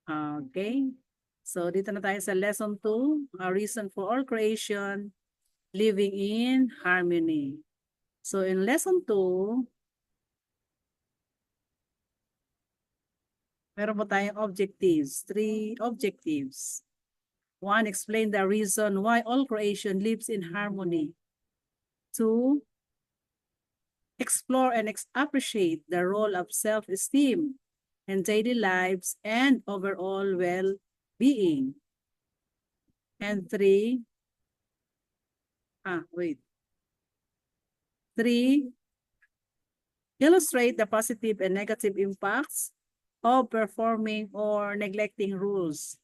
Okay. So, dito na tayo sa lesson 2, a reason for all creation, living in harmony. So, in lesson 2, meron po tayong objectives, 3 objectives. 1, explain the reason why all creation lives in harmony. 2, explore and appreciate the role of self-esteem in daily lives and overall well-being. And 3, 3, illustrate the positive and negative impacts of performing or neglecting rules,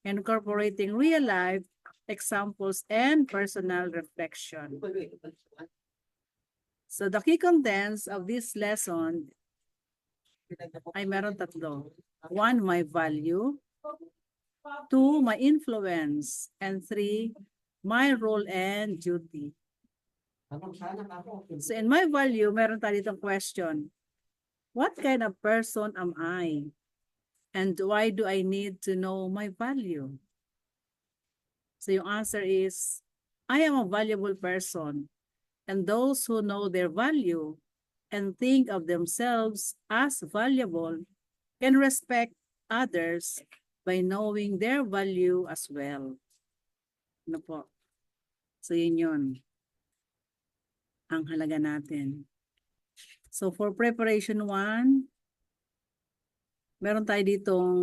incorporating real-life examples and personal reflection. So the key contents of this lesson ay meron 3. 1, my value. 2, my influence. And 3, my role and duty. So in my value, meron tayo ditong question. What kind of person am I? And why do I need to know my value? So yung answer is, I am a valuable person. And those who know their value and think of themselves as valuable can respect others by knowing their value as well. Ano po? So yun ang halaga natin. So for preparation 1, meron tayo ditong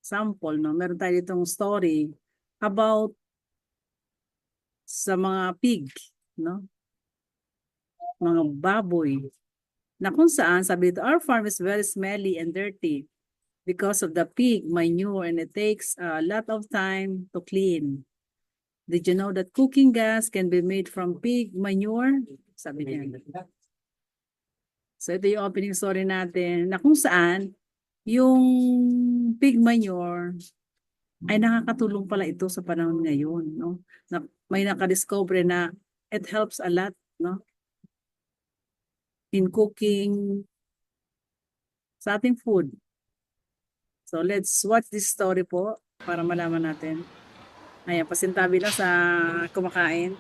sample, no? Meron tayo ditong story about sa mga pig, no? Mga baboy. Na kung saan, sabi dito, our farm is very smelly and dirty because of the pig manure and it takes a lot of time to clean. Did you know that cooking gas can be made from pig manure? Sabi niya. So ito yung opening story natin na kung saan yung pig manure ay nakakatulong pala ito sa panahon ngayon, no? Na, may nakadiscover na it helps a lot, no? In cooking sa ating food. So let's watch this story po para malaman natin. Ayan, pasintabi lang sa kumakain.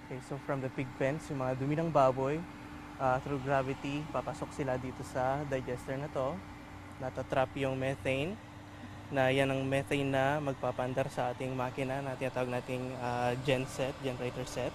Okay, so from the pig pens, yung mga dumi ng baboy, through gravity, papasok sila dito sa digester na to. Natatrap yung methane, na yan ang methane na magpapandar sa ating makina na tinatawag nating generator set.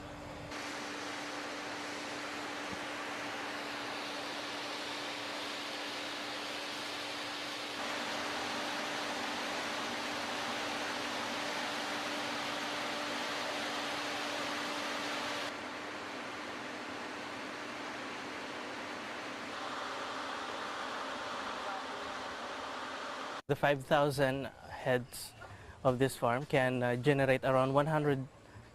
The 5,000 heads of this farm can generate around 100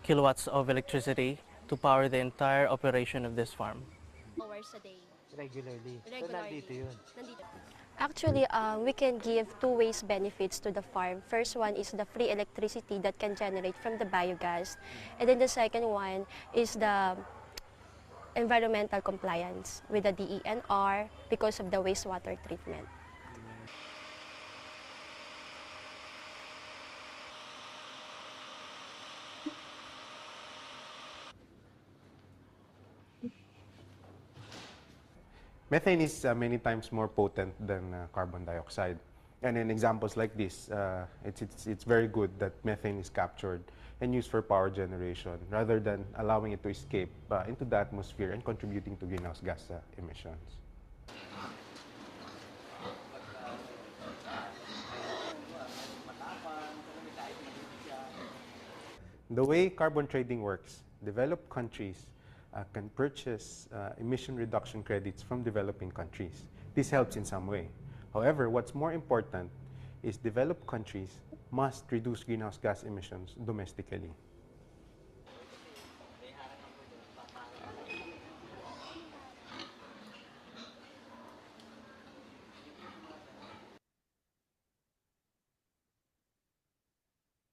kilowatts of electricity to power the entire operation of this farm. Hours a day. Regularly. So, Regularly. nandito yun. Actually, we can give two ways benefits to the farm. First one is the free electricity that can generate from the biogas. And then the second one is the environmental compliance with the DENR because of the wastewater treatment. Methane is many times more potent than carbon dioxide. And in examples like this, it's very good that methane is captured and used for power generation rather than allowing it to escape into the atmosphere and contributing to greenhouse gas emissions. The way carbon trading works, developed countries can purchase emission reduction credits from developing countries. This helps in some way. However, what's more important is developed countries must reduce greenhouse gas emissions domestically.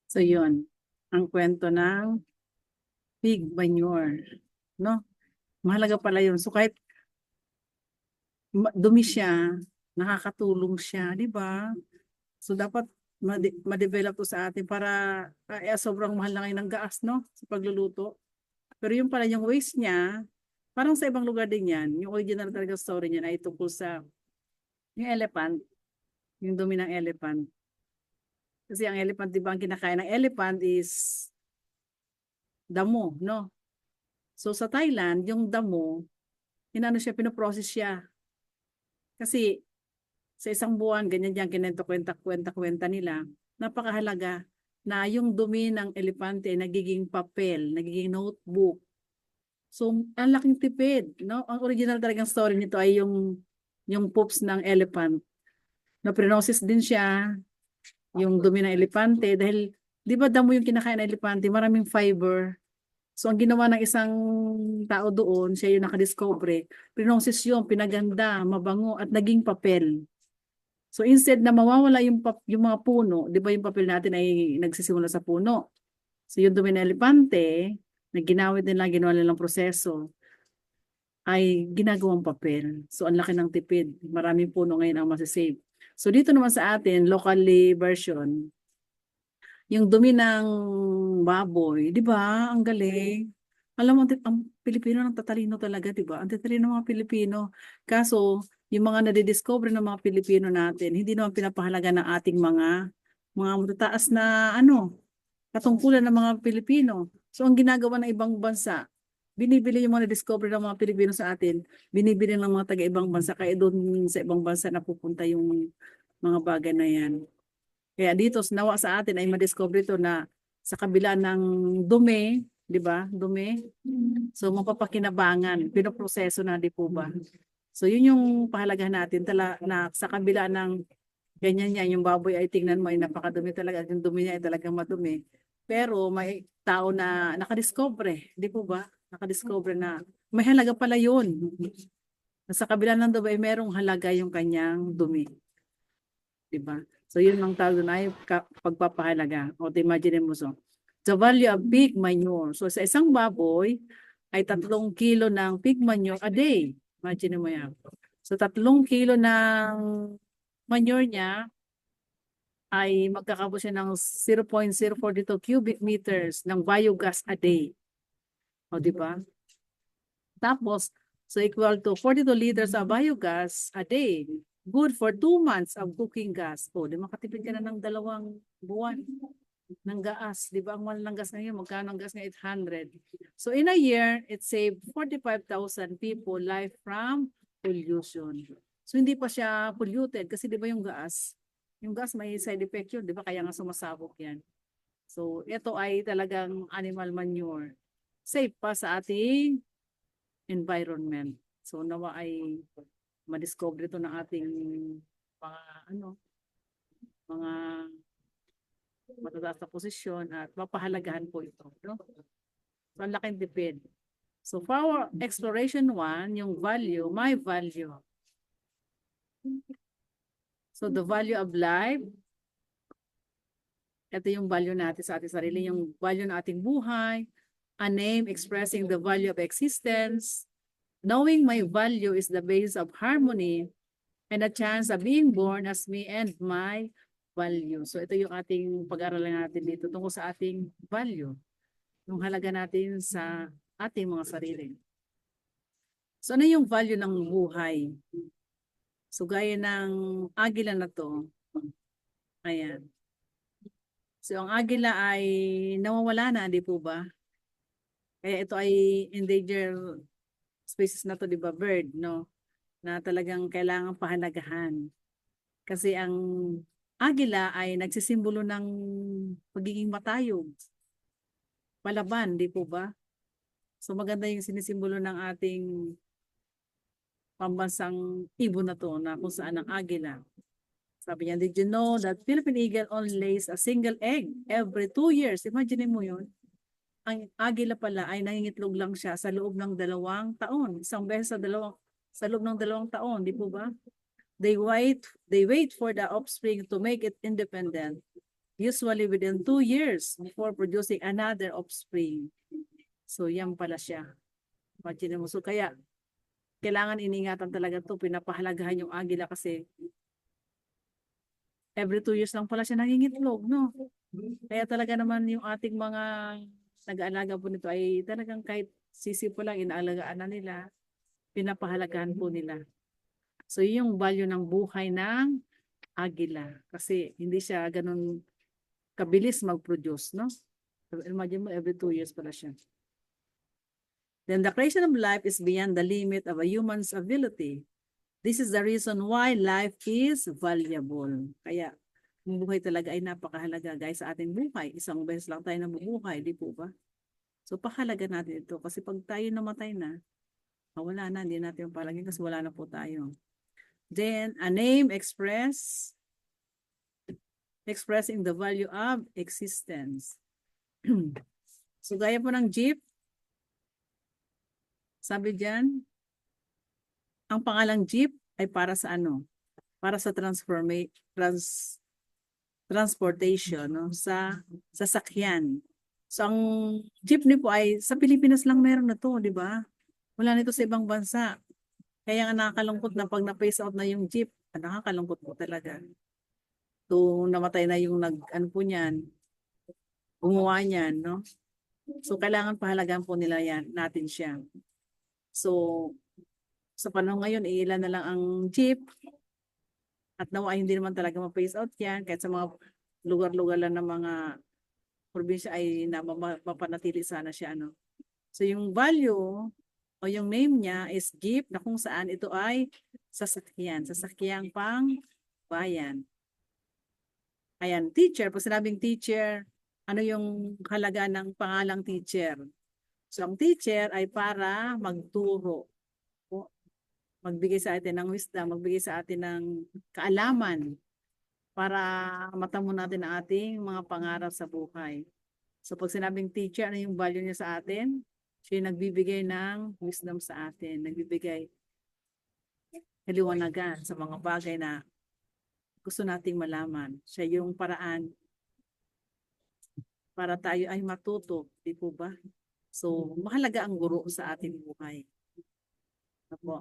So yun, ang kwento ng pig manure, no? Mahalaga pala yun. So kahit dumi siya, nakakatulong siya, di ba? So dapat ma-develop to sa atin para sobrang mahal na ngayon ng gas, no? Sa pagluluto. Pero yung pala yung waste niya, parang sa ibang lugar din yan. Yung original talaga story niyan ay tungkol sa yung elephant, yung dumi ng elephant. Kasi ang elephant, di ba, ang kinakain ng elephant is damo, no? So sa Thailand, yung damo, inano siya, pinoprocess siya. Kasi sa isang buwan, ganyan diyan kwenta nila, napakahalaga na yung dumi ng elepante ay nagiging papel, nagiging notebook. So, ang laking tipid, no? Ang original talagang story nito ay yung poops ng elephant. Na prinosis din siya, yung dumi ng elepante, dahil, di ba damo yung kinakain ng elepante, maraming fiber. So, ang ginawa ng isang tao doon, siya yung nakadiscover, prinosis yun, pinaganda, mabango, at naging papel. So, instead na mawawala yung mga puno, di ba yung papel natin ay nagsisimula sa puno. So, yung dumi ng elepante, na ginawit nila, ginawa nilang proseso, ay ginagawang papel. So, ang laki ng tipid. Maraming puno ngayon ang masisave. So, dito naman sa atin, locally version, yung dumi ng baboy, di ba? Ang galing. Alam mo, ang Pilipino nang tatalino talaga, di ba? Ang tatalino ng mga Pilipino. Kaso, yung mga nadidiscover ng mga Pilipino natin, hindi naman pinapahalaga ng ating mga matataas na katungkulan ng mga Pilipino. So, ang ginagawa ng ibang bansa, binibili yung mga na-discover ng mga Pilipino sa atin, binibili ng mga taga-ibang bansa, kaya doon sa ibang bansa napupunta yung mga bagay na yan. Kaya dito, nawa sa atin ay madiscover ito na sa kabila ng dumi, di ba? Dumi. So, mapapakinabangan, pinoproseso na, di po ba? So, yun yung pahalagahan natin na sa kabila ng ganyan yan, yung baboy ay tingnan mo ay napakadumi talaga, yung dumi niya ay talagang madumi. Pero may tao na nakadiscover, di po ba? Nakadiscover na may halaga pala yun. Sa kabila ng dumi ay merong halaga yung kanyang dumi. Di ba? So, yun ang tawag doon ay pagpapahalaga. O, imagine mo so. The value of pig manure. So, sa isang baboy, ay 3 kilo ng pig manure a day. Imagine mo yan. So, 3 kilo ng manure niya ay magkakabot siya ng 0.042 cubic meters ng biogas a day. O, di ba? Tapos, so equal to 42 liters of biogas a day. Good for 2 months of cooking gas. O, di makatipid ka na ng 2 buwan ng gas. Di ba ang mahal ng gas ngayon? Magkano ang gas ngayon? 800. So in a year, it saved 45,000 people life from pollution. So hindi pa siya polluted kasi di ba yung gas may side effect yun. Di ba kaya nga sumasabog yan. So ito ay talagang animal manure. Safe pa sa ating environment. So nawa ay madiscover ito ng ating mga matataas na posisyon at mapahalagahan po ito. No? So, ang laking tipid. So, for our exploration 1, yung value, my value. So, the value of life. Ito yung value natin sa ating sarili, yung value ng ating buhay. A name expressing the value of existence. Knowing my value is the basis of harmony and a chance of being born as me and my value. So ito yung ating pag-aralan natin dito tungkol sa ating value. Yung halaga natin sa ating mga sarili. So ano yung value ng buhay? So gaya ng agila na to. Ayan. So ang agila ay nawawala na, di po ba? Kaya ito ay endangered species na to, di ba? Bird, no? na talagang kailangang pahalagahan. Kasi ang agila ay nagsisimbolo ng pagiging matayog, palaban, di po ba? So maganda yung sinisimbolo ng ating pambansang ibon na to na kung saan ang agila. Sabi niya, did you know that Philippine eagle only lays a single egg every 2 years? Imagine mo yun. Ang agila pala ay nangingitlog lang siya sa loob ng 2 taon. Isang beses sa loob ng 2 taon, di po ba? They wait for the offspring to make it independent, usually within 2 years before producing another offspring. So yan pala siya. Imagine mo. So kaya kailangan iningatan talaga to, pinapahalagahan yung agila kasi every 2 years lang pala siya nangingitlog, no? Kaya talaga naman yung ating mga nag-aalaga po nito ay talagang kahit sisi po lang, inaalagaan na nila, pinapahalagahan po nila. So yun yung value ng buhay ng agila. Kasi hindi siya ganun kabilis mag-produce, no? So, imagine mo, every 2 years pala siya. Then the creation of life is beyond the limit of a human's ability. This is the reason why life is valuable. Kaya, ang buhay talaga ay napakahalaga, guys, sa ating buhay. Isang beses lang tayo nabubuhay, di po ba? So, pahalaga natin ito. Kasi pag tayo namatay na, wala na, hindi natin palagay kasi wala na po tayo. Then, a name expressing the value of existence. So, gaya po ng jeep, sabi dyan, ang pangalang jeep ay para sa ano? Para sa transportation, no? Sa sasakyan. So, ang jeepney po ay sa Pilipinas lang meron na to, di ba? Wala nito sa ibang bansa. Kaya nga nakakalungkot na pag na-phase out na yung jeep, nakakalungkot po talaga. So, namatay na yung ano po niyan, gumawa niyan, no? So, kailangan pahalagaan po nila yan, natin siya. So, sa panahon ngayon, ilan na lang ang jeep at nawa hindi naman talaga ma-phase out yan kahit sa mga lugar-lugar lang ng mga probinsya ay mapanatili sana siya. Ano? So, yung value o yung name niya is jeep na kung saan ito ay sasakyang pang bayan. Ayan, teacher. Pag sinabing teacher, ano yung halaga ng pangalang teacher? So, ang teacher ay para magturo. Magbigay sa atin ng wisdom, magbigay sa atin ng kaalaman para matamo natin ang ating mga pangarap sa buhay. So, pag sinabing teacher, ano yung value niya sa atin? Siya yung nagbibigay ng wisdom sa atin, nagbibigay kaliwanagan sa mga bagay na gusto nating malaman. Siya yung paraan para tayo ay matuto, di po ba? So, mahalaga ang guro sa ating buhay. Apo.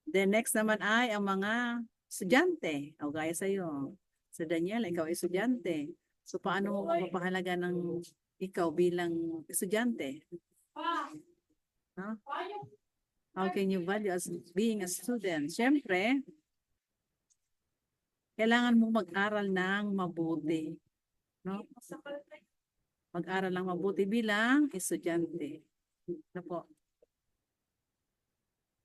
Then next naman ay ang mga estudyante. O gaya sa iyo. Sa Daniel, ikaw ay estudyante. So, paano mo mapahalaga ng ikaw bilang estudyante? Huh? How can you value as being a student? Siyempre, kailangan mo mag-aral ng mabuti. No? Mag-aral ng mabuti bilang estudyante. Ano po?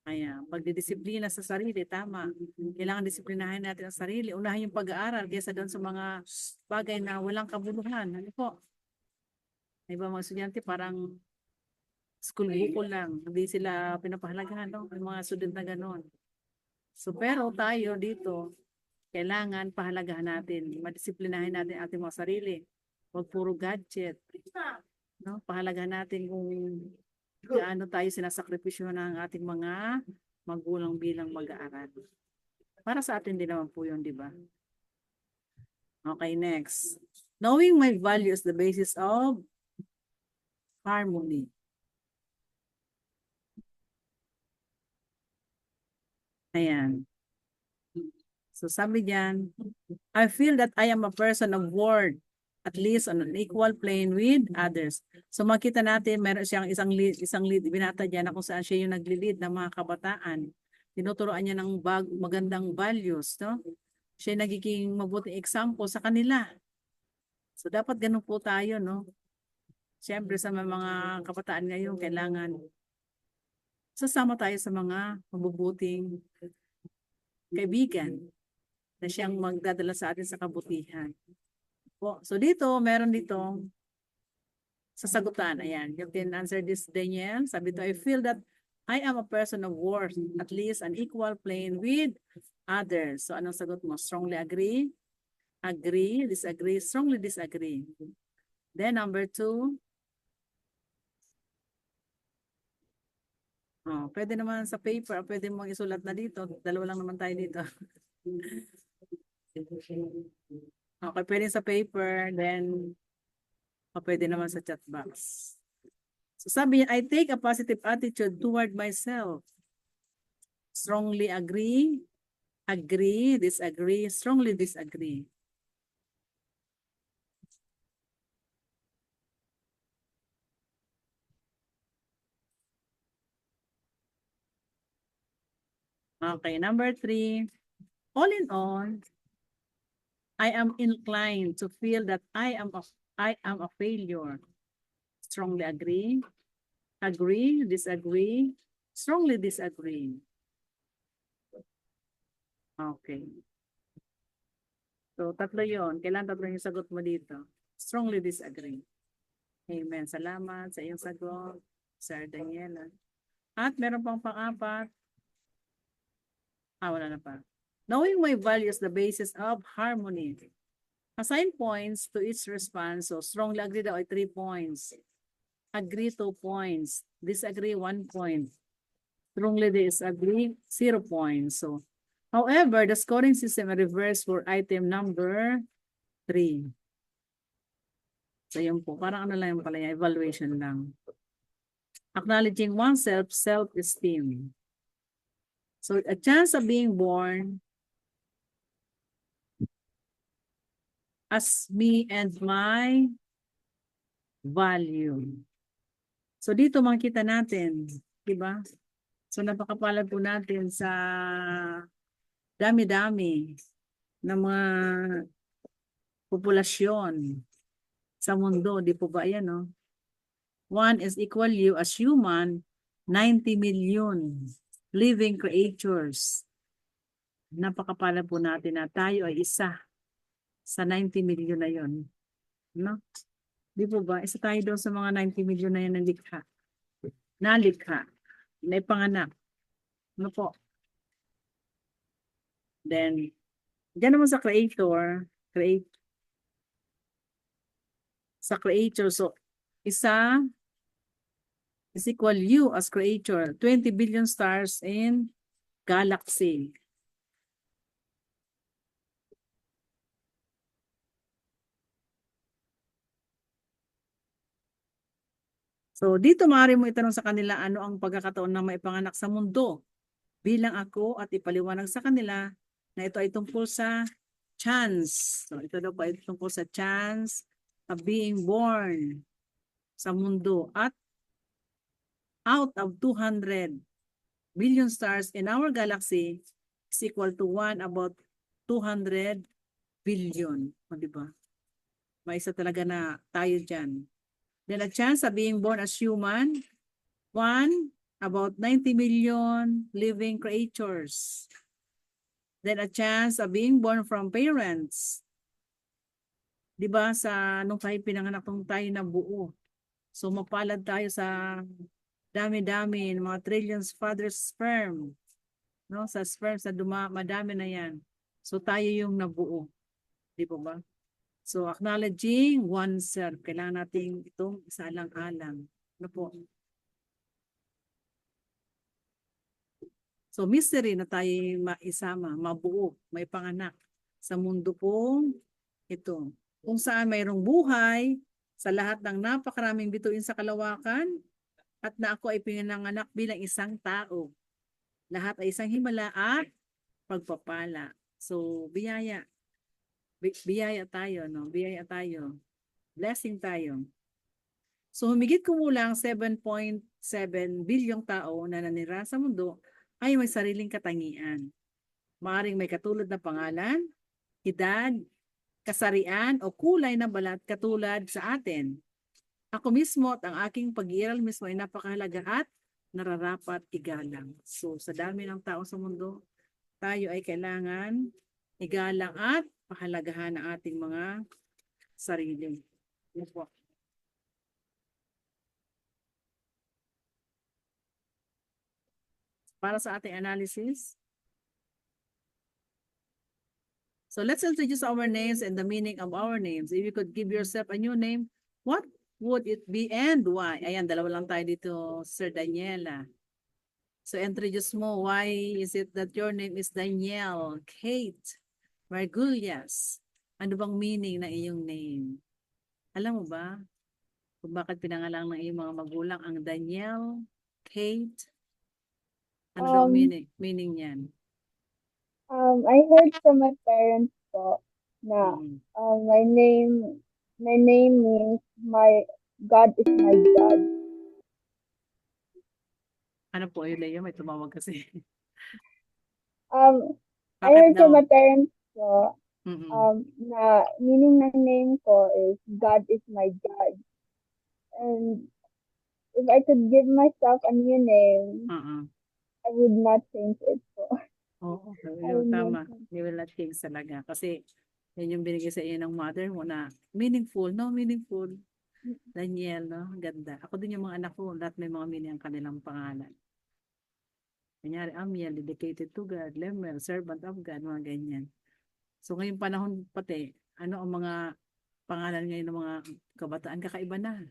Kaya, pagdidisiplina sa sarili, tama. Kailangan disiplinahin natin ang sarili. Unahin yung pag-aaral kaysa doon sa mga bagay na walang kabuluhan. Ano po? Iba mga estudyante parang school book lang. Hindi sila pinapahalagahan, no? Yung mga student na gano'n. So, pero tayo dito, kailangan pahalagahan natin. Madisiplinahin natin ating mga sarili. Huwag puro gadget. No? Pahalagahan natin kung gaano tayo sinasakripisyo ng ating mga magulang bilang mag-aaral. Para sa atin din naman po yun, di ba? Okay, next. Knowing my value is the basis of harmony. Ayan. So sabi diyan, I feel that I am a person of worth, at least on an equal plane with others. So makita natin, meron siyang isang lead, binata diyan na kung saan siya yung nagli-lead ng mga kabataan. Tinuturoan niya ng magandang values, no? Siya yung nagiging mabuting example sa kanila. So dapat ganun po tayo, no? Siyempre sa mga kabataan ngayon, kailangan sasama tayo sa mga mabubuting kaibigan na siyang magdadala sa atin sa kabutihan. So dito, meron ditong sasagutan. Ayan, you can answer this, Daniel. Sabi to, I feel that I am a person of worth, at least an equal plane with others. So anong sagot mo? Strongly agree, agree, disagree, strongly disagree. Then number 2, pwede naman sa paper, pwede mong isulat na dito. Dalawa lang naman tayo dito. Okay, pwede sa paper, then pwede naman sa chat box. So sabi niya, I take a positive attitude toward myself. Strongly agree, agree, disagree, strongly disagree. Okay, number 3. All in all, I am inclined to feel that I am a failure. Strongly agree, agree, disagree, strongly disagree. Okay. So, tatlo yun. Kailan tatlo yung sagot mo dito? Strongly disagree. Amen. Salamat sa iyong sagot, Sir Daniela. At meron pang pang-4. Wala na pa. Knowing my value is the basis of harmony. Assign points to each response. So, strongly agree daw ay 3 points. Agree 2 points. Disagree 1 point. Strongly disagree 0 points. So, however, the scoring system reversed for item number 3. So, yun po. Parang ano lang yung pala yung evaluation lang. Acknowledging oneself, self-esteem. So, a chance of being born as me and my value. So, dito makikita natin, di ba? So, napakapalad po natin sa dami-dami ng mga populasyon sa mundo. Di po ba yan, no? 1 is equal you as human, 90 million living creatures. Napakapalad po natin na tayo ay isa sa 90 million na yon, no? Di po ba? Isa tayo doon sa mga 90 million na yan na nalikha, na ipanganak. Ano po? Then, dyan naman sa creator, so, isa is equal you as creator, 20 billion stars in galaxy. So, dito maaari mo itanong sa kanila ano ang pagkakataon na maipanganak sa mundo bilang ako at ipaliwanag sa kanila na ito ay tungkol sa chance. So, ito daw po ay tungkol sa chance of being born sa mundo at out of 200 billion stars in our galaxy is equal to 1 about 200 billion. O, diba? May isa talaga na tayo dyan. Then a chance of being born as human, 1 about 90 million living creatures. Then a chance of being born from parents. Diba sa nung tayo pinanganak, nung tayo na buo. So mapalad tayo sa dami-dami, mga trillions father's sperm. No? Sa sperm, sa madami na yan. So tayo yung nabuo. Di po ba? So acknowledging oneself. Kailangan natin itong isaalang-alang. Ano po? So mystery na tayo maisama, mabuo, may panganak sa mundo pong ito. Kung saan mayroong buhay, sa lahat ng napakaraming bituin sa kalawakan, at na ako ay pinanganak bilang isang tao. Lahat ay isang himala at pagpapala. So, biyaya. Biyaya tayo, no? Biyaya tayo. Blessing tayo. So, humigit kumulang 7.7 bilyong tao na nanira sa mundo ay may sariling katangian. Maaring may katulad na pangalan, edad, kasarian o kulay ng balat katulad sa atin. Ako mismo at ang aking pag-iiral mismo ay napakahalaga at nararapat igalang. So, sa dami ng tao sa mundo, tayo ay kailangan igalang at pahalagahan ang ating mga sarili. Yun po. Para sa ating analysis, so let's introduce our names and the meaning of our names. If you could give yourself a new name, what would it be and why? Ayan, dalawa lang tayo dito, Sir Daniela. So introduce mo, why is it that your name is Danielle Kate Margullas? Ano bang meaning ng iyong name? Alam mo ba kung bakit pinangalan ng iyong mga magulang ang Danielle Kate? Ano daw ang Um, meaning niyan? I heard from my parents po na Mm. my name means my God is my God. Ano po, Leo? May tumawag kasi. I Bakit heard from daw? my parents po Mm-mm. na meaning ng name ko is God is my God. And if I could give myself a new name, Uh-uh. I would not change it po. Oo, I yun, would not tama. change. You will not change talaga. Kasi yan yung binigay sa iyo ng mother mo na meaningful, no? Meaningful. Daniel, no? Ganda. Ako din yung mga anak ko, lahat may mga meaning ang kanilang pangalan. Kunyari, Amiel, dedicated to God, Lemel, servant of God, mga ganyan. So ngayong panahon pati, ano ang mga pangalan ngayon ng mga kabataan, kakaiba na.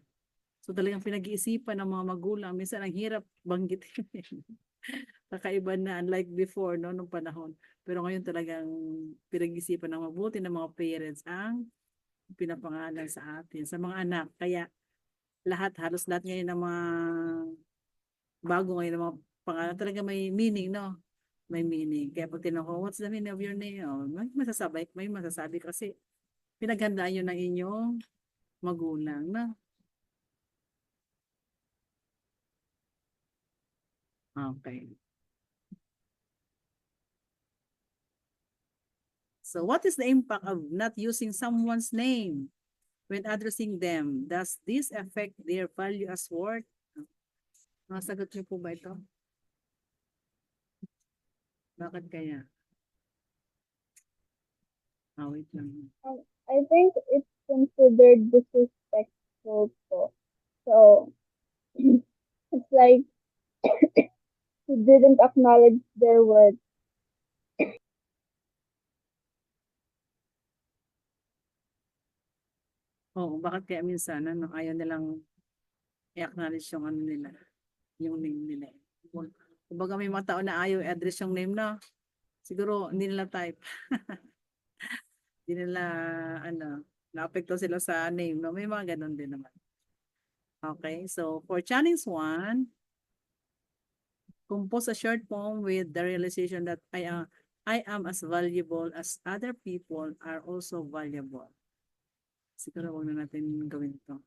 So talagang pinag-iisipan ng mga magulang. Minsan ang hirap banggitin. Kakaiba na, unlike before, no, nung panahon. Pero ngayon talagang pinag-isipan ng mabuti ng mga parents ang pinapangalan sa atin, sa mga anak. Kaya halos lahat ngayon ng mga bago ngayon ng mga pangalan talaga may meaning, no? May meaning. Kaya pag tinanong ko, what's the meaning of your name? Oh, may masasabi kasi pinaghandaan yun ng inyong magulang, no? Okay. So what is the impact of not using someone's name when addressing them? Does this affect their value as worth? Masagot niyo po ba ito? Bakit kaya? Wait lang. I think it's considered disrespectful po. So it's like you didn't acknowledge their worth. Oo, bakit kaya minsan ayaw nilang i-acknowledge yung ano nila, yung name nila. Kumbaga may mga tao na ayaw i-address yung name na siguro hindi nila type. Hindi nila naapekto sila sa name, no? May mga ganun din naman. Okay, so for challenge 1, compose a short poem with the realization that I am as valuable as other people are also valuable. Siguro huwag na natin gawin ito.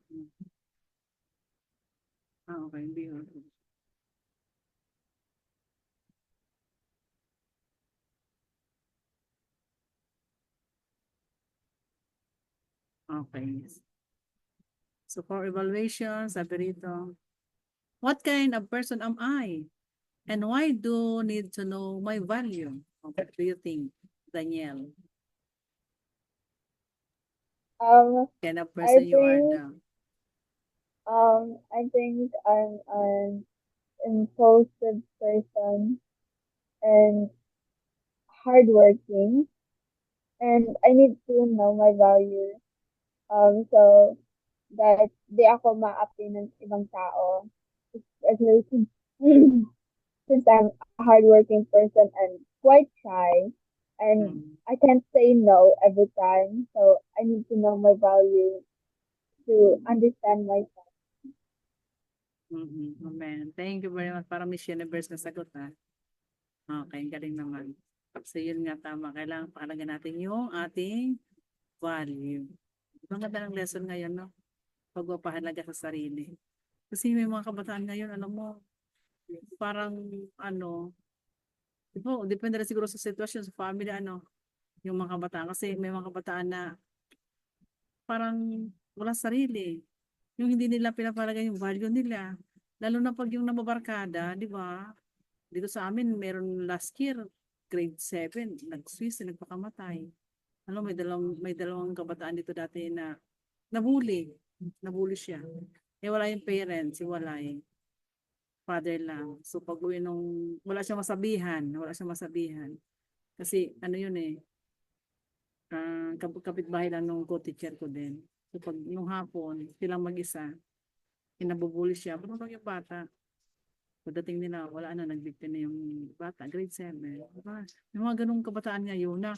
Okay, hindi. Okay. So for evaluation, sabi rito, what kind of person am I? And why do need to know my value? What do you think, Danielle? Kind of I person you are think now. I think I'm an impulsive person and hardworking, and I need to know my value. So that di ako ma-apply ng ibang tao. Especially since I'm a hardworking person and quite shy, and Mm. I can't say no every time. So I need to know my value to understand myself. Amen. Thank you very much. Parang Miss Universe na sagot, ha? Okay, galing naman. So yun nga, tama. Kailangan pakalagan natin yung ating value. Ang ganda ng lesson ngayon, no? Pagpapahalaga sa sarili. Kasi may mga kabataan ngayon, alam mo, parang depende na siguro sa sitwasyon, sa family, yung mga kabataan. Kasi may mga kabataan na parang wala sarili. Yung hindi nila pinapalagay yung value nila. Lalo na pag yung namabarkada, di ba? Dito sa amin, meron last year, grade 7, nag-Swiss, nagpakamatay. Ano, may dalawang kabataan dito dati na nabully. Nabully siya. Eh, wala yung parents, wala yung father lang. So, pag uwi nung, wala siyang masabihan. Kasi, ano yun eh, kapitbahay lang nung co-teacher ko din. So, pag nung hapon, silang mag-isa, kinabubuli siya. Pero yung bata, pagdating nila, wala na, nagbigti na yung bata, grade 7. Diba? Yung mga ganung kabataan ngayon na,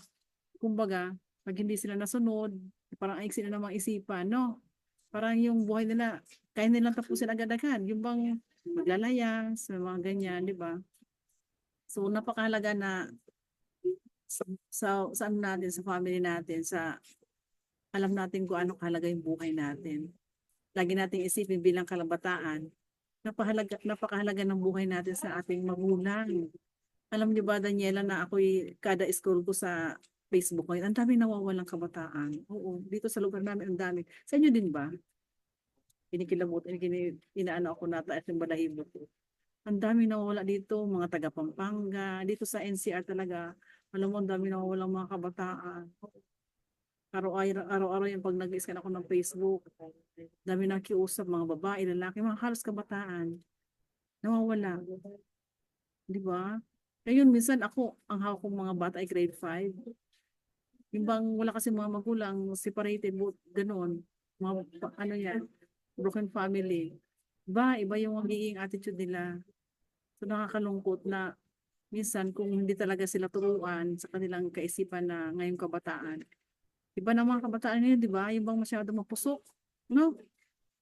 kumbaga, pag hindi sila nasunod, parang ayok sila namang isipan, no? Parang yung buhay nila, kaya nilang tapusin agad-agad. Yung bang maglalayas, mga ganyan, di ba? So, napakahalaga na sa ano natin, sa family natin, sa alam natin kung ano kahalaga yung buhay natin. Lagi nating isipin bilang kalabataan, napakahalaga ng buhay natin sa ating magulang. Alam niyo ba, Daniela, na ako'y kada school ko sa Facebook ngayon, ang dami nawawalang kabataan. Oo, dito sa lugar namin, ang dami. Sa inyo din ba? Kinikilabot, inaano ako nata at yung balahibo ko. Ang dami nawawala dito, mga taga Pampanga, dito sa NCR talaga. Alam mo, ang dami nawawalang mga kabataan. Araw-araw yung pag nag-scan ako ng Facebook, dami nakiusap, mga babae, lalaki, mga halos kabataan. Nawawala. Di ba? Ngayon, minsan ako, ang hawak kong mga bata ay grade 5. Yung bang wala kasi mga magulang, separated, ganun. Mga, ano yan, broken family. Iba yung magiging attitude nila. So nakakalungkot na minsan kung hindi talaga sila turuan sa kanilang kaisipan na ngayong kabataan. Iba na mga kabataan ngayon, di ba? Yung bang masyado mapusok. No?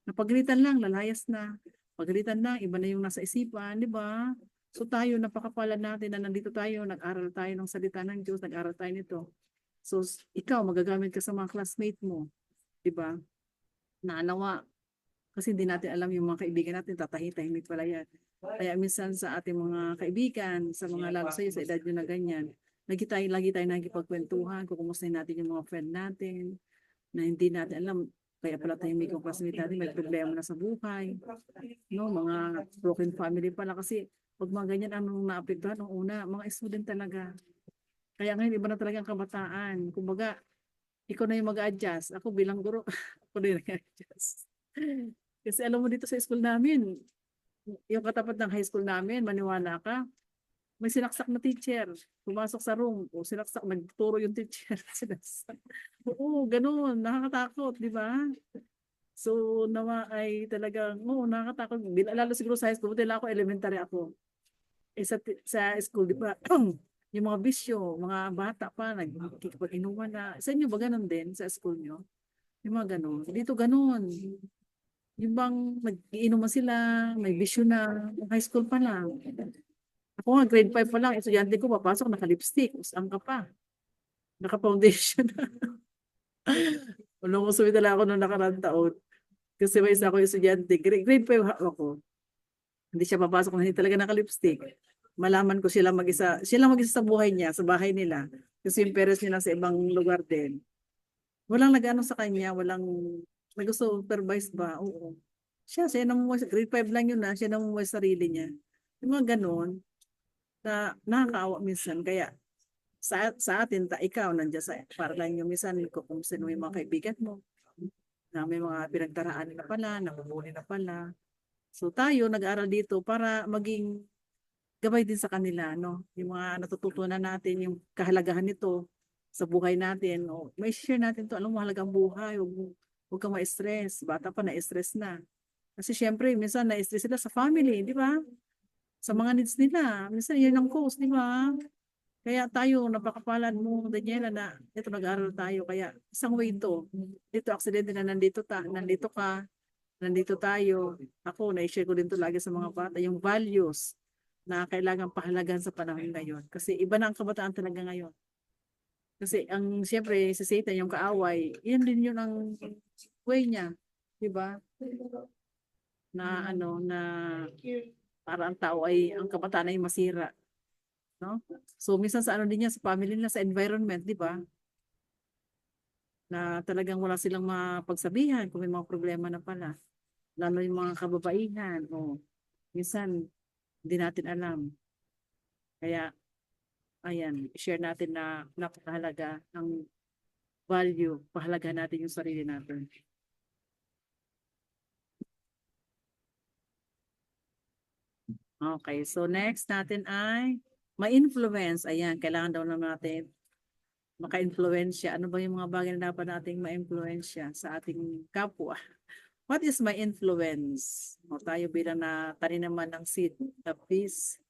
Napagalitan lang, lalayas na. Pagalitan lang, iba na yung nasa isipan, di ba? So tayo, napakapala natin na nandito tayo, nag-aral tayo ng salita ng Diyos, nag-aral tayo nito. So ikaw, magagamit ka sa mga classmate mo, di ba? Naanawa. Kasi hindi natin alam yung mga kaibigan natin, tatahimik pala yan. Kaya minsan sa ating mga kaibigan, sa mga lalo sa'yo, sa edad nyo na ganyan, lagi tayo nagkipagkwentuhan, kukumustahin natin yung mga friend natin, na hindi natin alam, kaya pala tahimik yung classmate natin, may problema na sa buhay. No, mga broken family pala kasi pag mga ganyan anong naapektuhan nung una, mga student talaga. Kaya ngayon iba na talaga ang kabataan. Kumbaga, ikaw na yung mag-adjust. Ako bilang guro, ako na yung nag-adjust. Kasi alam mo dito sa school namin, yung katapat ng high school namin, maniwala ka, may sinaksak na teacher. Pumasok sa room, o sinaksak, nagturo yung teacher. Sinaksak. Oo, ganun, nakakatakot, di ba? So, nawa ay talagang, oo, nakakatakot. Lalo siguro sa high school, buti lang ako, elementary ako. Eh, sa school, di ba, yung mga bisyo, mga bata pa, nagkikipag-inuman na. Sa inyo ba ganun din sa school nyo? Yung mga ganun. Dito ganun. Yung bang nag-iinuman sila, may bisyo na, high school pa lang. Ako nga, grade 5 pa lang, estudyante ko, papasok, naka-lipstick, usang ka pa. Naka-foundation na. Walang usumi talaga ako nung nakarang taon. Kasi may isa ako estudyante, grade 5 ako. Hindi siya papasok na hindi talaga naka-lipstick. Malaman ko sila mag-isa sa buhay niya, sa bahay nila. Kasi yung parents nila sa ibang lugar din. Walang nag-ano sa kanya, walang nag-supervise ba? Oo. Siya namuhay, grade 5 lang yun na, siya namuhay sa sarili niya. Yung mga ganun, na nakakaawa minsan. Kaya sa atin, ikaw nandiyan para lang yung minsan kung sino yung mga kaibigan mo, na may mga pinagdaraan na pala, nabubuli na pala. So tayo nag-aaral dito para maging gabay din sa kanila, no? Yung mga natututunan natin, yung kahalagahan nito sa buhay natin. O, may share natin to, alam mo, mahalagang buhay. Huwag kang ma-stress. Bata pa na-stress na. Kasi syempre, minsan na-stress sila sa family, di ba? Sa mga needs nila. Minsan yun ang cause, di ba? Kaya tayo, napakapalad mo, Daniela, na ito nag-aaral tayo. Kaya isang way ito. Dito, aksidente na nandito ka, nandito tayo. Ako, na-share ko din to lagi sa mga bata, yung values na kailangan pahalagan sa panahon ngayon. Kasi iba na ang kabataan talaga ngayon. Kasi ang siyempre, si Satan, yung kaaway, yun din yun ang way niya. Di ba? Na ano, na para ang tao ay, ang kabataan ay masira. No? So, minsan sa ano din niya, sa family nila, sa environment, di ba? Na talagang wala silang mapagsabihan kung may mga problema na pala. Lalo yung mga kababaihan. Oh. Minsan, hindi natin alam. Kaya, ayan, share natin na napakahalaga ang value, pahalagahan natin yung sarili natin. Okay, so next natin ay ma-influence. Ayan, kailangan daw na natin maka-influensya. Ano ba yung mga bagay na dapat nating ma-influensya sa ating kapwa? What is my influence? O tayo bilang na tanim naman ng seed of peace.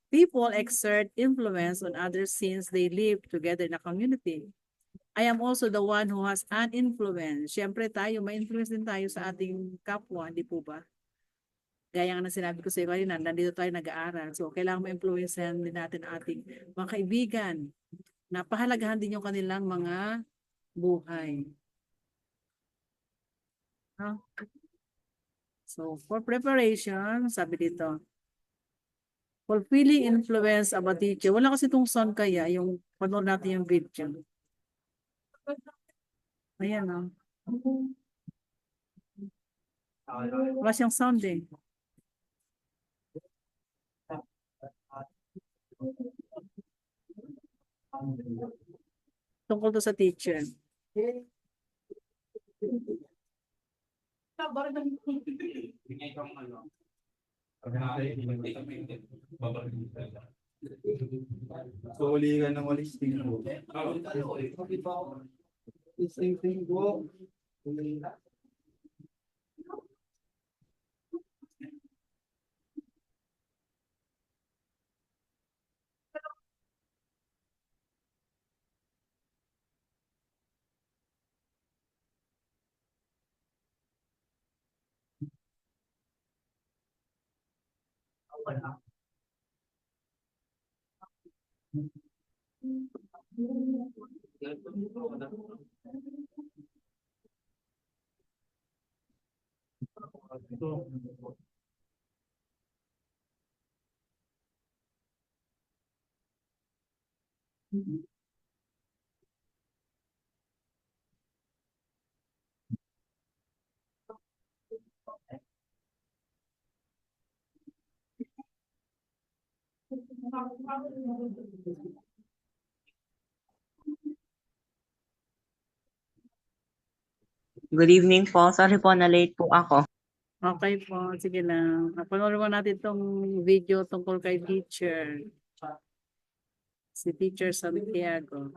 People exert influence on others since they live together in a community. I am also the one who has an influence. Siyempre tayo, may influence din tayo sa ating kapwa, hindi po ba? Gaya nga na sinabi ko sa iyo kanina, nandito tayo nag-aaral. So, kailangan ma-influencehan din natin ang ating mga kaibigan. Napahalagahan din yung kanilang mga buhay. No? So, for preparation, sabi dito, fulfilling influence of a teacher. Wala kasi itong sound kaya, yung panood natin yung video. Ayan, no? Wala siyang sound eh. Tungkol to sa teacher. So, uli ka ng walis tingin mo. Same thing po. Good evening po. Sorry po, na-late po ako. Okay po, sige lang. Panoorin mo natin itong video tungkol kay teacher. Si Teacher Santiago.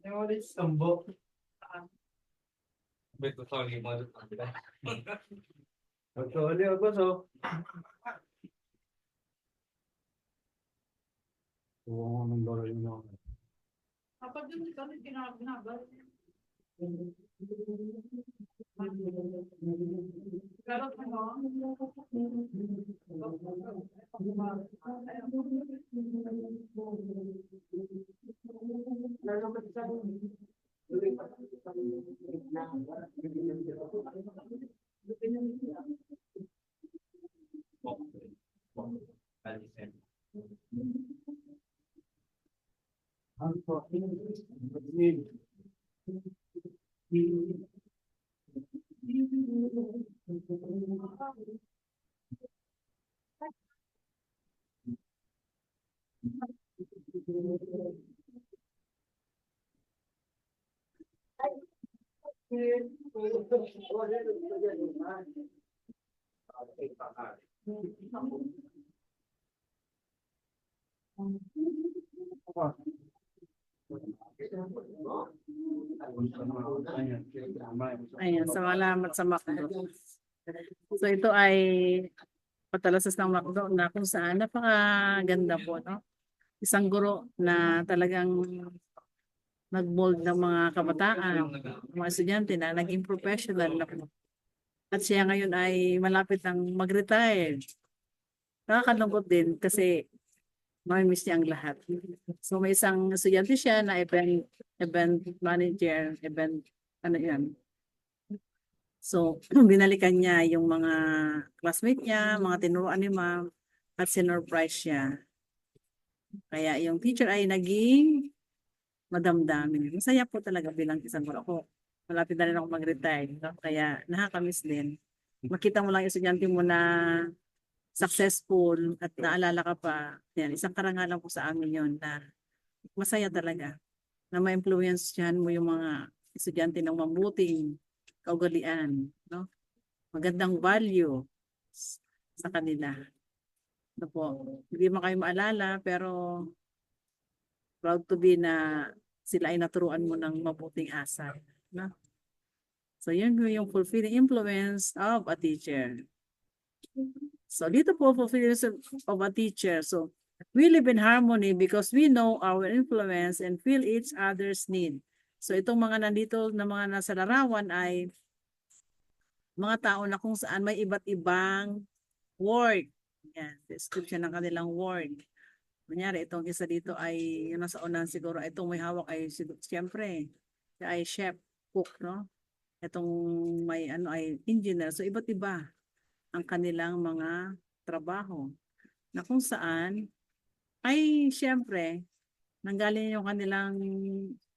Yung walis tambo. Actually, ako so. Oo, anong gawin mo? Kapag yun, kami ginagawa. Pero ayan, salamat sa McDo. So ito ay patalasas ng McDo na kung saan napakaganda po, no? Isang guro na talagang nag-mold ng mga kabataan, mga estudyante na naging professional na po. At siya ngayon ay malapit ng mag-retire. Nakakalungkot din kasi mamimiss niya ang lahat. So may isang estudyante siya na event manager, ano yan. So binalikan niya yung mga classmate niya, mga tinuruan ni ma'am at sinurprise siya. Kaya yung teacher ay naging madamdamin. Masaya po talaga bilang isang guro ko. Malapit na rin ako mag-retire. No? Kaya nakakamiss din. Makita mo lang yung estudyante mo na successful at naalala ka pa. Yan, isang karangalan po sa amin yon na masaya talaga na ma-influensyahan mo yung mga estudyante ng mabuting kaugalian, no? Magandang value sa kanila. Ano po, hindi mo kayo maalala pero proud to be na sila ay naturuan mo ng mabuting asal, no? So yun yung fulfilling influence of a teacher. So dito po fulfilling of a teacher. So we live in harmony because we know our influence and feel each other's need. So itong mga nandito na mga nasa larawan ay mga tao na kung saan may iba't ibang work. Yan, description ng kanilang work. Kunyari, itong isa dito ay, yung nasa unahan siguro, itong may hawak ay, siyempre, siya ay chef, cook, no? Itong may ano ay engineer. So, iba't iba ang kanilang mga trabaho. Na kung saan, ay, siyempre, nanggaling yung kanilang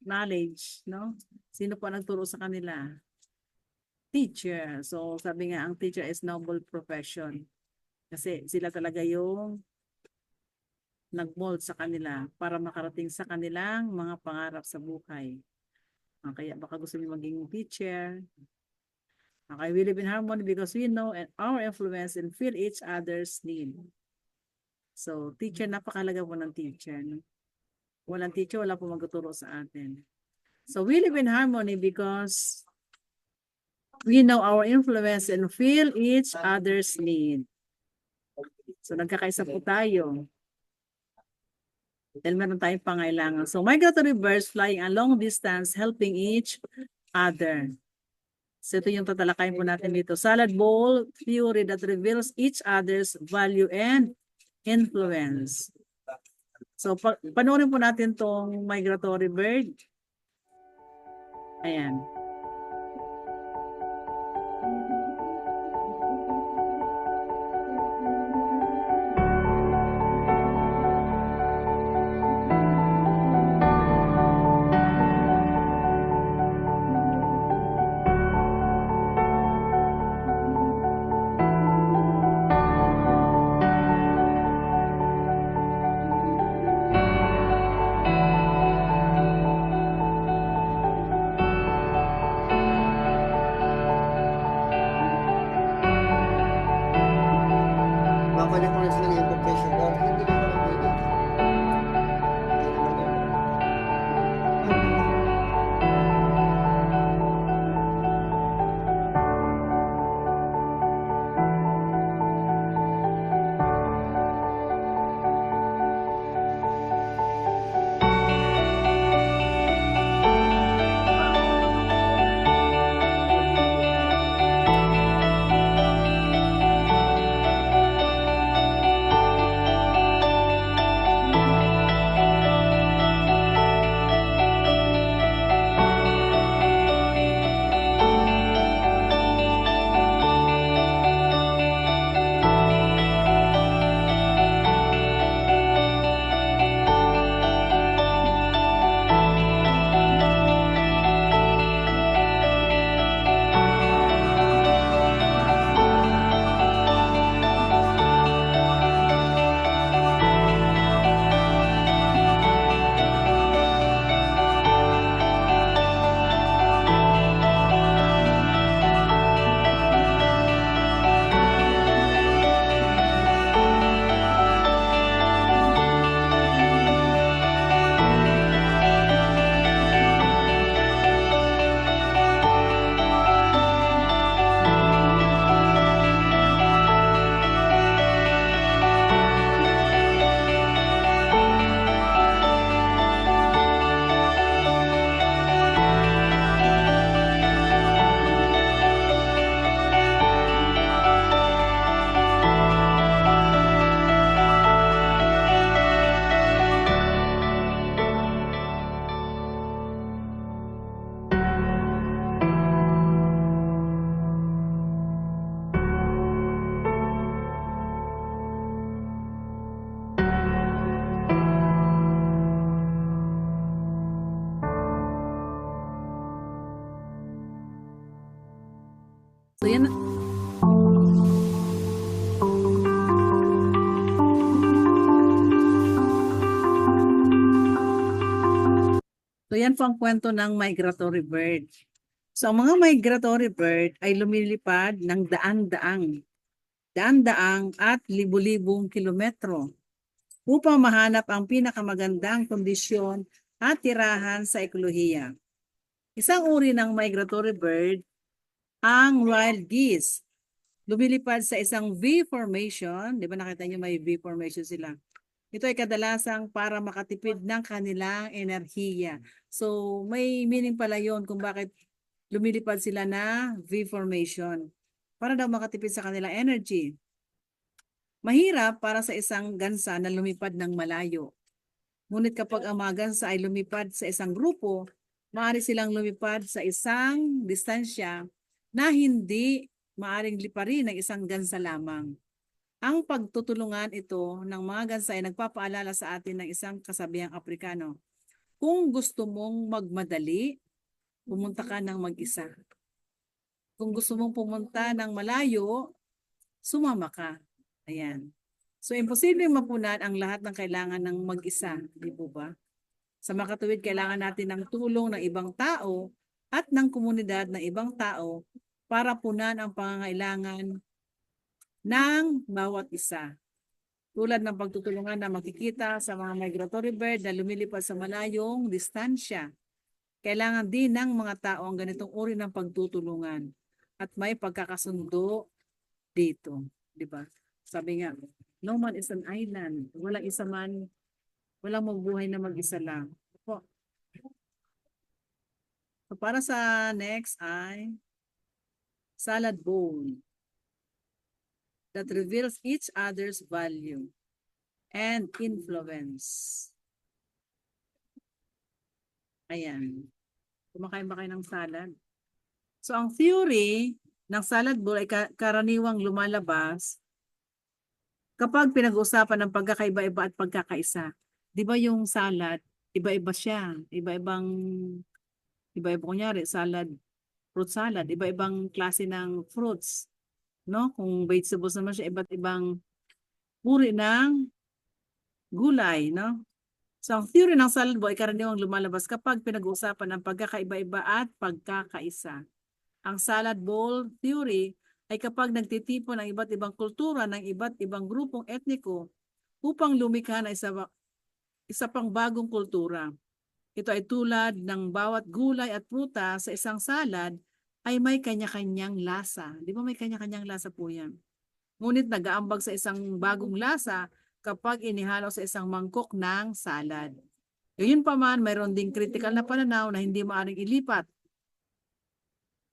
knowledge, no? Sino po nagturo sa kanila? Teacher. So, sabi nga, ang teacher is noble profession. Kasi sila talaga yung nag-mold sa kanila para makarating sa kanilang mga pangarap sa buhay. Kaya baka gusto niyo maging teacher. Okay, we live in harmony because we know and our influence and feel each other's need. So, teacher, napakalaga po ng teacher. No? Walang teacher, wala po magtuturo sa atin. So, we live in harmony because we know our influence and feel each other's need. So, nagkakaisa po tayo. Dahil meron tayong pangailangan. So, migratory birds flying a long distance, helping each other. So, ito yung tatalakayin po natin dito. Salad bowl theory that reveals each other's value and influence. So, panoorin po natin tong migratory bird. Ayan. So yan. So yan po ang kwento ng migratory bird. So ang mga migratory bird ay lumilipad ng daan-daang at libu-libong kilometro upang mahanap ang pinakamagandang kondisyon at tirahan sa ekolohiya. Isang uri ng migratory bird, ang wild geese. Lumilipad sa isang V formation. Di ba nakita niyo may V formation sila? Ito ay kadalasang para makatipid ng kanilang enerhiya. So may meaning pala yon kung bakit lumilipad sila na V formation. Para daw makatipid sa kanilang energy. Mahirap para sa isang gansa na lumipad ng malayo. Ngunit kapag ang mga gansa ay lumipad sa isang grupo, maaari silang lumipad sa isang distansya na hindi maaring liparin ng isang gansa lamang. Ang pagtutulungan ito ng mga gansa ay nagpapaalala sa atin ng isang kasabihang Aprikano. Kung gusto mong magmadali, pumunta ka ng mag-isa. Kung gusto mong pumunta ng malayo, sumama ka. Ayan. So, imposibleng mapunan ang lahat ng kailangan ng mag-isa. Di po ba? Sa makatuwid, kailangan natin ng tulong ng ibang tao at ng komunidad ng ibang tao para punan ang pangangailangan ng bawat isa. Tulad ng pagtutulungan na makikita sa mga migratory bird na lumilipad sa malayong distansya. Kailangan din ng mga tao ang ganitong uri ng pagtutulungan at may pagkakasundo dito. Di ba? Sabi nga, no man is an island. Walang isa man, walang mabuhay na mag-isa lang. So para sa next ay salad bowl that reveals each other's value and influence. Ayan. Kumakain ba kayo ng salad? So ang theory ng salad bowl ay karaniwang lumalabas kapag pinag-uusapan ng pagkakaiba-iba at pagkakaisa. Di ba yung salad, iba-iba siya. Iba-iba kunyari, salad, fruit salad, iba-ibang klase ng fruits. No? Kung vegetables naman siya, iba't ibang uri ng gulay. No? So, ang theory ng salad bowl ay karaniwang lumalabas kapag pinag-uusapan ng pagkakaiba-iba at pagkakaisa. Ang salad bowl theory ay kapag nagtitipon ng iba't ibang kultura ng iba't ibang grupong etniko upang lumikha ng isa pang bagong kultura. Ito ay tulad ng bawat gulay at prutas sa isang salad ay may kanya-kanyang lasa. Di ba may kanya-kanyang lasa po yan? Ngunit nag-aambag sa isang bagong lasa kapag inihalo sa isang mangkok ng salad. Gayun pa man, mayroon ding critical na pananaw na hindi maaaring ilipat.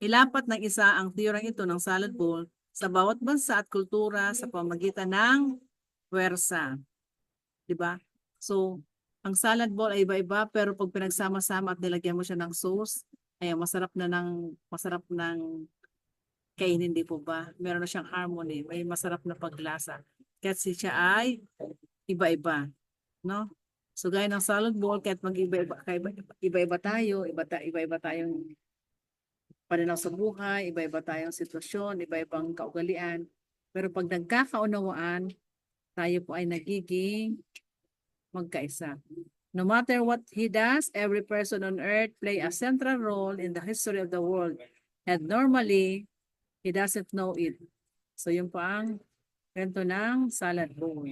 Ilapat ng isa ang teoryang ito ng salad bowl sa bawat bansa at kultura sa pamagitan ng puwersa. Diba? So, ang salad bowl ay iba-iba pero pag pinagsama-sama at nilagyan mo siya ng sauce, ay masarap ng kainin, di po ba? Meron na siyang harmony, may masarap na paglasa. Kasi siya ay iba-iba, no? So gaya ng salad bowl, kahit iba-iba tayo, iba-iba tayong pananaw sa buhay, iba-iba tayong sitwasyon, iba-ibang kaugalian. Pero pag nagkakaunawaan, tayo po ay nagiging magkaisa. No matter what he does, every person on earth play a central role in the history of the world. And normally, he doesn't know it. So yun po ang kwento ng salad bowl.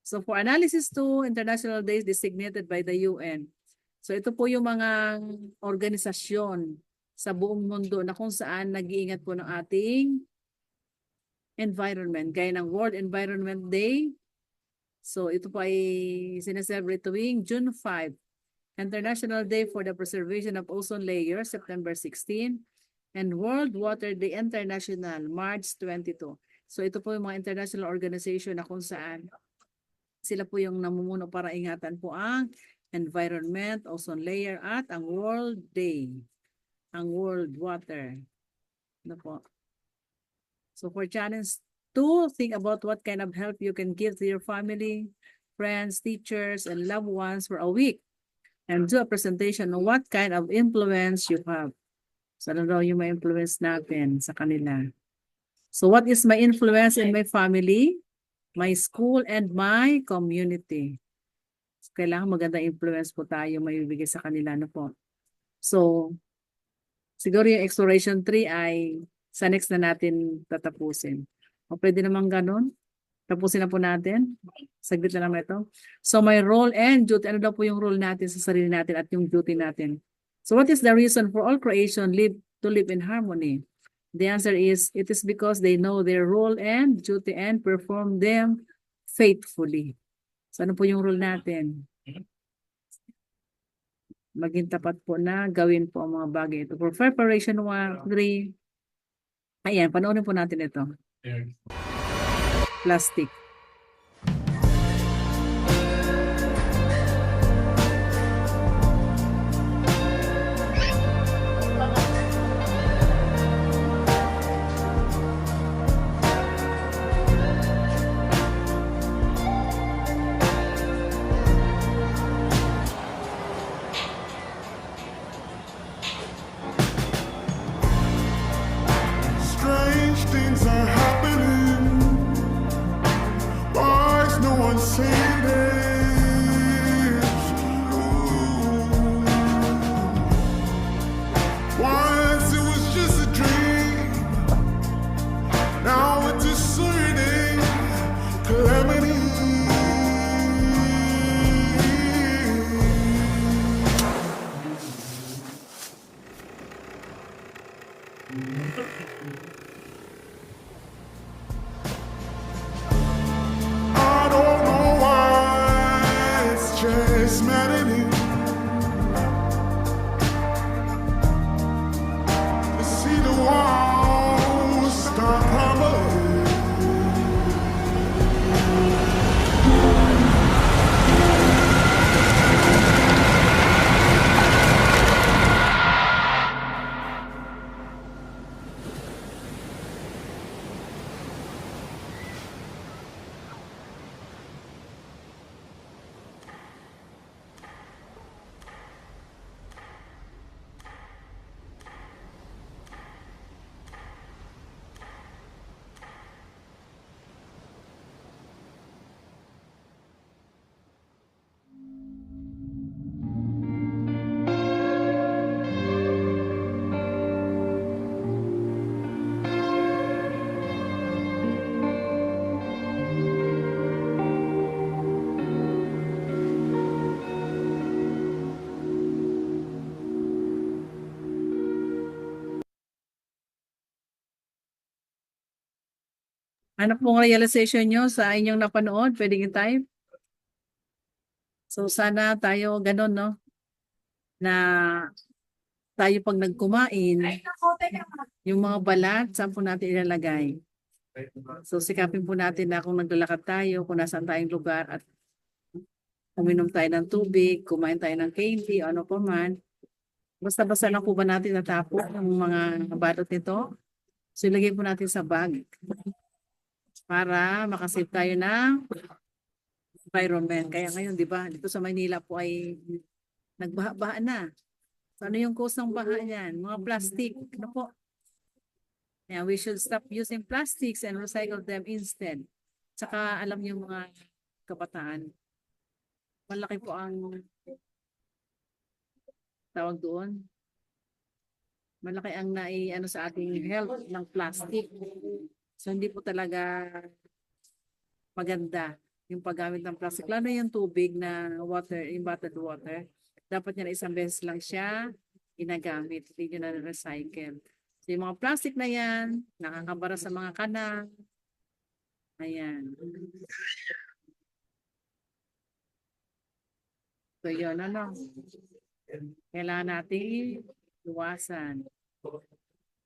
So for analysis 2, International Days designated by the UN. So ito po yung mga organisasyon sa buong mundo na kung saan nag-iingat po ng ating environment. Gaya ng World Environment Day. So ito po ay sineselebrate tuwing June 5. International Day for the Preservation of Ozone Layer, September 16. And World Water Day International, March 22. So ito po yung mga international organization na kung saan sila po yung namumuno para ingatan po ang environment, ozone layer, at ang World Day, ang World Water. Ano po? So for challenge 2, think about what kind of help you can give to your family, friends, teachers, and loved ones for a week. And do a presentation on what kind of influence you have. So, ano daw yung may influence natin sa kanila? So, what is my influence in my family, my school, and my community? So, kailangan magandang influence po tayo may bibigay sa kanila. Ano po? So, siguro yung exploration 3 ay sa next na natin tatapusin. O pwede naman ganun? Tapusin na po natin. Saglit na lang ito. So, my role and duty. Ano daw po yung role natin sa sarili natin at yung duty natin? So, what is the reason for all creation to live in harmony? The answer is, it is because they know their role and duty and perform them faithfully. So, ano po yung role natin? Maging tapat po na gawin po ang mga bagay ito. For preparation 1, 3, ayan, panoorin po natin ito. Plastic. Strange things are happening. Why is no one saying this? Ooh. Once it was just a dream. Now it's a certain calamity. I don't know why it's just maddening to see the walls start crumbling. Ano pong realization nyo sa inyong napanood? Pwedeng i-type? So, sana tayo ganun, no? Na tayo pag nagkumain, yung mga balat, saan po natin ilalagay? So, sikapin po natin na kung naglalakad tayo, kung nasaan tayong lugar, at uminom tayo ng tubig, kumain tayo ng candy, ano pa man. Basta-basta lang po ba natin natapos ang mga balot nito? So, ilagay po natin sa bag para makasave tayo ng environment. Kaya ngayon, di ba, dito sa Maynila po ay nagbaha-baha na. So, ano yung cause ng baha niyan? Mga plastic. Ano po? Yeah, we should stop using plastics and recycle them instead. Tsaka alam niyo mga kabataan, malaki po ang tawag doon. Malaki ang ano sa ating health ng plastic. So, hindi po talaga maganda yung paggamit ng plastic. Lalo yung tubig na water, yung bottled water. Dapat niya na isang beses lang siya ginagamit. Hindi nyo na recycle. So, yung mga plastic na yan, nakakabara sa mga kanal. Ayan. So, yun, ano? Kailangan natin iwasan.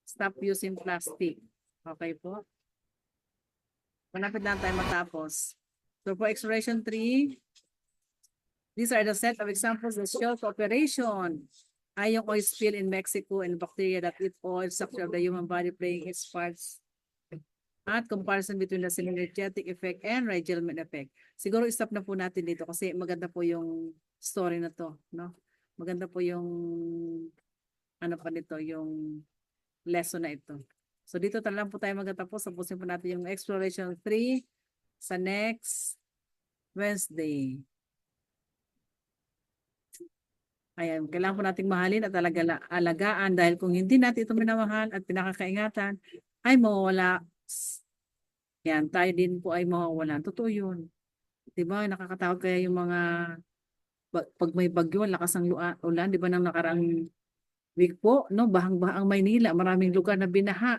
Stop using plastic. Okay po? Malapit lang tayo matapos. So for exploration 3, these are the set of examples that show cooperation. Ay yung oil spill in Mexico and bacteria that eat oil, structure of the human body playing its parts. At comparison between the synergetic effect and Rigelman effect. Siguro stop na po natin dito kasi maganda po yung story na to. No? Maganda po yung ano pa nito, yung lesson na ito. So dito talagang po tayo magtatapos. Tapusin po natin yung exploration 3 sa next Wednesday. Ayan, kailangan po nating mahalin at alagaan dahil kung hindi natin ito minamahal at pinakakaingatan, ay mawawala. Yan, tayo din po ay mawawala. Totoo yun. Diba, nakakatakot kaya yung mga pag may bagyo, lakas ng ulan, di ba nang nakaraang week po, no, bahang-bahang Maynila, maraming lugar na binaha.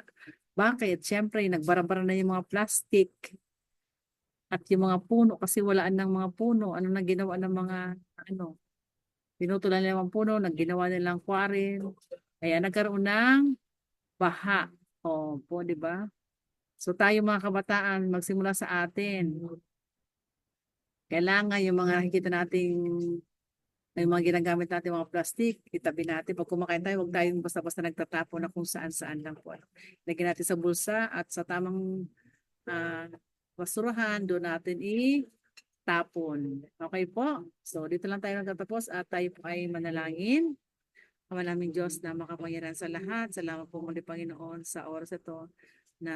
Bakit? Siyempre, nagbara-bara na yung mga plastic at yung mga puno kasi walaan ng mga puno. Ano na ginawa ng mga ano, pinutulan nila ng puno, nagginawa nilang quarry. Kaya nagkaroon ng baha. O po, di ba? So tayo mga kabataan, magsimula sa atin. Kailangan yung mga nakikita nating yung mga ginagamit natin mga plastic, itabi natin. Pag kumakain tayo, huwag tayong basta-basta nagtatapon na kung saan-saan lang po. Lagyan natin sa bulsa at sa tamang ah, basurahan, doon natin itapon. Okay po? So, dito lang tayo nagtatapos at tayo po ay manalangin. Ama naming Diyos na makapangyarihan sa lahat. Salamat po muli Panginoon sa oras ito na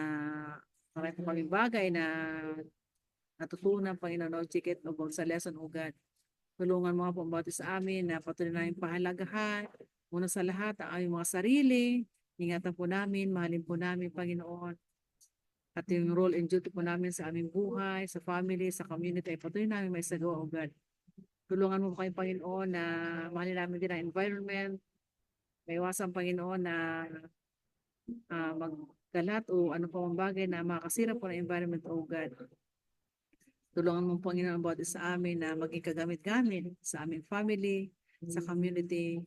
marami po kaming bagay na natutunan Panginoon o chikit o sa lesson o God. Tulungan mga pambati sa amin na patuloy namin pahalagahan. Una sa lahat, ang aming mga sarili. Ingatan po namin, mahalin po namin, Panginoon. At yung role and duty po namin sa aming buhay, sa family, sa community, ay patuloy namin may sagawa, O God. Tulungan mo po kayo, Panginoon, na mahalin namin din ang environment. May iwasan, Panginoon, na magkalat o ano pa mang bagay na makasira po ng environment, O God. Tulungan mo, Panginoon, ang bawat isa sa amin na maging kagamit-gamit sa aming family, sa community,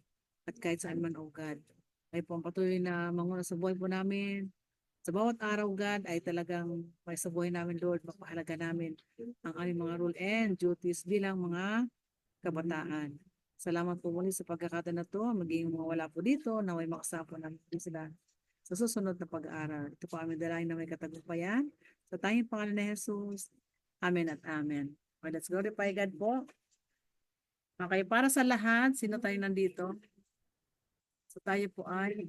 at kahit saan man, O God. Ay po ang patuloy na manguna sa buhay po namin. Sa bawat araw, God, ay talagang may sa buhay namin, Lord, mapahalaga namin ang aming mga role and duties bilang mga kabataan. Salamat po muli sa pagkakataon na to. Maging mga wala po dito na may makasama namin sila sa susunod na pag-aaral. Ito po aming dalangin na may katagumpayan. Sa tanging pangalan ni Jesus. Amen at amen. Okay, let's glorify God po. Okay, para sa lahat, sino tayo nandito? So tayo po ay